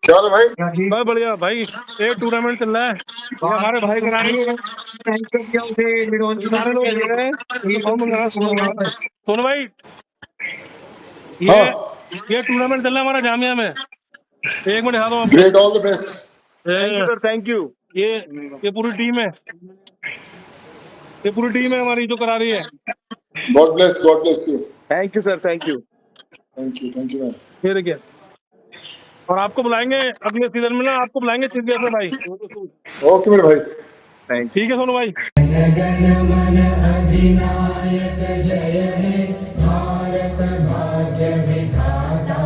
क्या हाल है भाई? बहुत बढ़िया भाई। एक टूर्नामेंट चल रहा है, ये हमारे भाई कराएंगे। सारे लोग खेल रहे हैं। ये कौन बन रहा है? सोनू भाई, ये हाँ, ये टूर्नामेंट चल रहा है हमारा जामिया में। एक मिनट दिखा दो आपको। Great, all the best. Sir, thank you. ये ये पूरी टीम है, ये पूरी टीम है हमारी जो करा रही है। God bless you. Thank you sir, thank you. Thank you ma'am. ये देखिए, और आपको बुलाएंगे अगले सीजन में ना, आपको बुलाएंगे चीफ गेस्ट में भाई। ओके मेरे भाई। ठीक है सोनू भाई। गण मन अधिनायक जय हे भारत भाग्य विधाता।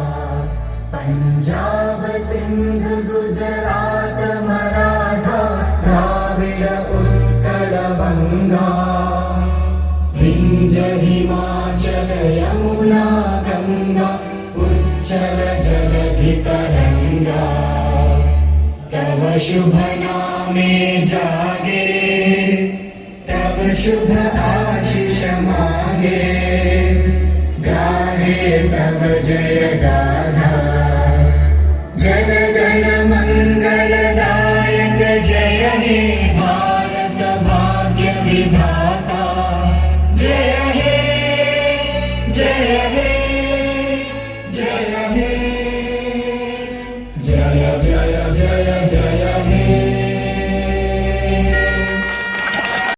पंजाब सिंध गुजरात मराठा द्राविड उत्कल बंगा। विंध्य हिमाचल यमुना गंगा उच्चल जलधि तरंगा। तव शुभ नामे जागे, तब शुभ आशीष मागे। गाहे तब जय गाथा।